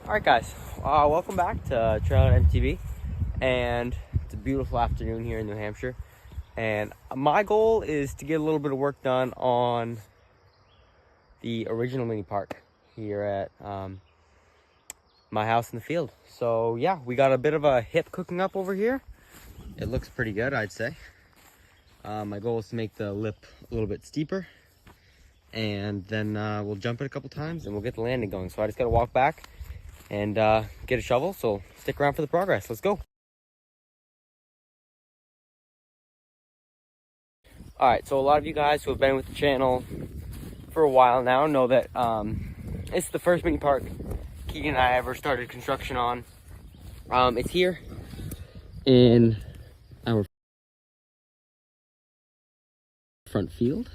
Alright guys, welcome back to Trail MTV, and it's a beautiful afternoon here in New Hampshire, and my goal is to get a little bit of work done on the original mini park here at my house in the field. So yeah, we got a bit of a hip cooking up over here. It looks pretty good, I'd say. My goal is to make the lip a little bit steeper, and then we'll jump it a couple times and we'll get the landing going. So I just gotta walk back and get a shovel, so stick around for the progress. Let's go. All right, so a lot of you guys who have been with the channel for a while now know that it's the first mini park Keegan and I ever started construction on. It's here in our front field,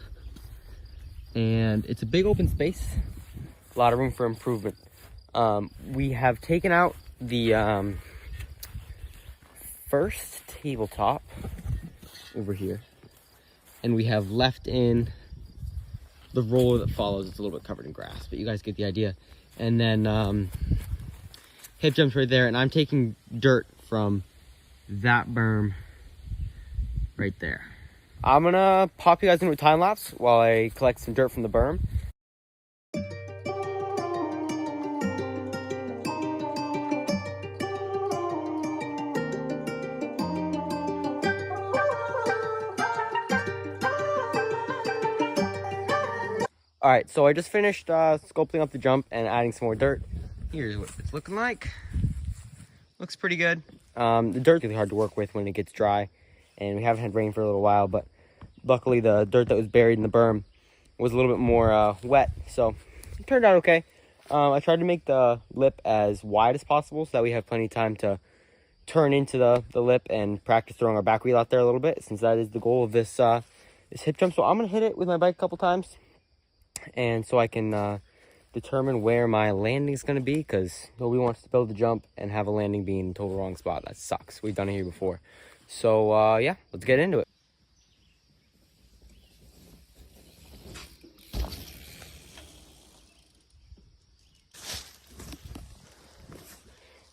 and it's a big open space, a lot of room for improvement. We have taken out the first tabletop over here, and we have left in the roller that follows. It's a little bit covered in grass, but you guys get the idea. And then hip jumps right there, and I'm taking dirt from that berm right there. I'm gonna pop you guys into a time lapse while I collect some dirt from the berm. All right, so I just finished sculpting up the jump and adding some more dirt. Here's what it's looking like. Looks pretty good. The dirt's really hard to work with when it gets dry, and we haven't had rain for a little while, but luckily the dirt that was buried in the berm was a little bit more wet, so it turned out okay. I tried to make the lip as wide as possible so that we have plenty of time to turn into the lip and practice throwing our back wheel out there a little bit, since that is the goal of this hip jump. So I'm gonna hit it with my bike a couple times, and so I can determine where my landing is going to be, because nobody wants to build a jump and have a landing be in the total wrong spot. That sucks. We've done it here before. So yeah, let's get into it.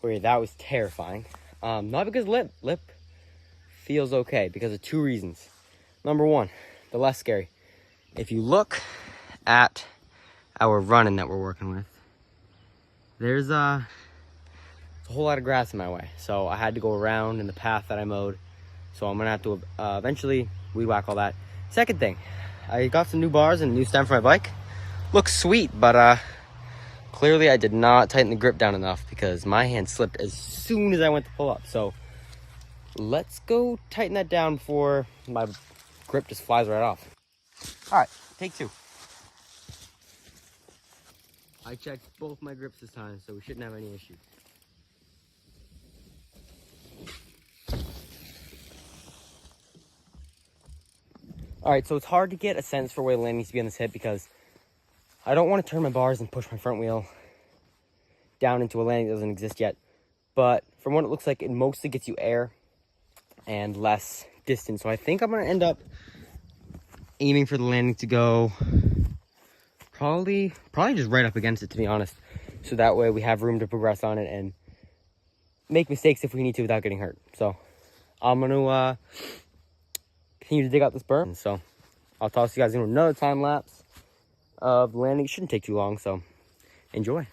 Okay, that was terrifying. Not because lip feels okay, because of two reasons. Number one, the less scary. If you look at our running that we're working with, there's a whole lot of grass in my way, so I had to go around in the path that I mowed. So I'm gonna have to eventually weed whack all that. Second thing, I got some new bars and a new stem for my bike. Looks sweet, but clearly I did not tighten the grip down enough, because my hand slipped as soon as I went to pull up. So let's go tighten that down before my grip just flies right off. All right, take two. I checked both my grips this time, so we shouldn't have any issues. All right, so it's hard to get a sense for where the landing needs to be on this hip, because I don't want to turn my bars and push my front wheel down into a landing that doesn't exist yet. But from what it looks like, it mostly gets you air and less distance. So I think I'm going to end up aiming for the landing to go probably just right up against it, to be honest. So that way we have room to progress on it and make mistakes if we need to without getting hurt. So I'm going to continue to dig out this berm. So I'll toss you guys into another time lapse of the landing. It shouldn't take too long, so enjoy.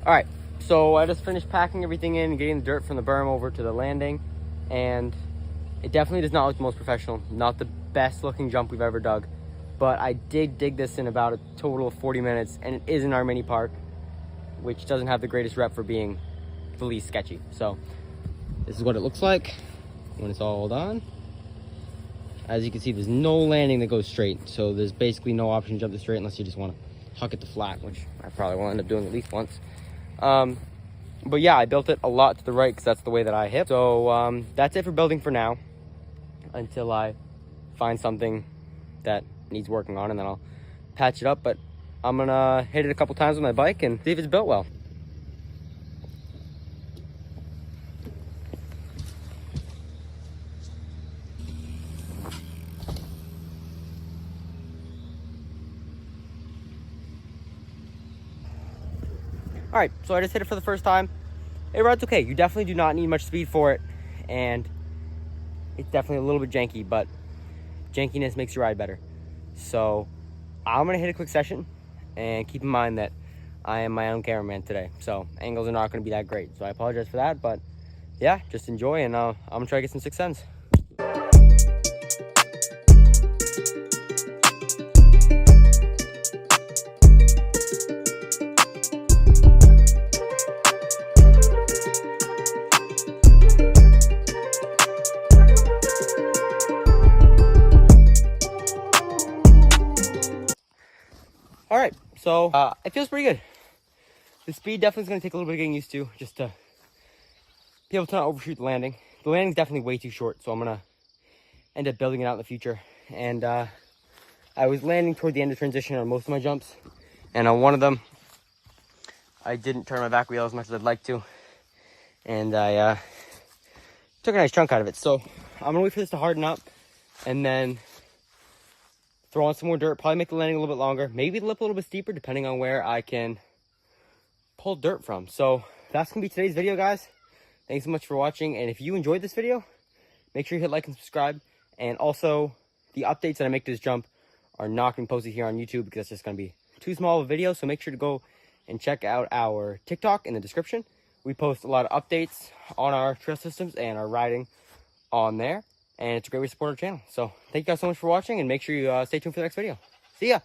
All right, so I just finished packing everything in, getting the dirt from the berm over to the landing, and it definitely does not look the most professional, not the best looking jump we've ever dug, but I did dig this in about a total of 40 minutes, and it is in our mini park, which doesn't have the greatest rep for being the least sketchy. So this is what it looks like when it's all done. As you can see, there's no landing that goes straight, so there's basically no option to jump this straight unless you just want to huck it to flat, which I probably will end up doing at least once. But yeah, I built it a lot to the right because that's the way that I hip. So that's it for building for now, until I find something that needs working on, and then I'll patch it up. But I'm gonna hit it a couple times with my bike and see if it's built well. All right, so I just hit it for the first time. It rides okay. You definitely do not need much speed for it, and it's definitely a little bit janky, but jankiness makes your ride better. So I'm gonna hit a quick session, and keep in mind that I am my own cameraman today, so angles are not gonna be that great. So I apologize for that, but yeah, just enjoy, and I'm gonna try to get some 610s. All right, so it feels pretty good. The speed definitely is going to take a little bit of getting used to, just to be able to not overshoot the landing. The landing's definitely way too short, so I'm going to end up building it out in the future. And I was landing toward the end of transition on most of my jumps, and on one of them, I didn't turn my back wheel as much as I'd like to, and I took a nice chunk out of it. So I'm going to wait for this to harden up, and then throw on some more dirt, probably make the landing a little bit longer, maybe the lip a little bit steeper, depending on where I can pull dirt from. So that's gonna be today's video, guys. Thanks so much for watching, and if you enjoyed this video, make sure you hit like and subscribe. And also, the updates that I make to this jump are not gonna be posted here on YouTube because it's just gonna be too small of a video. So make sure to go and check out our TikTok in the description. We post a lot of updates on our trail systems and our riding on there, and it's a great way to support our channel. So thank you guys so much for watching, and make sure you stay tuned for the next video. See ya.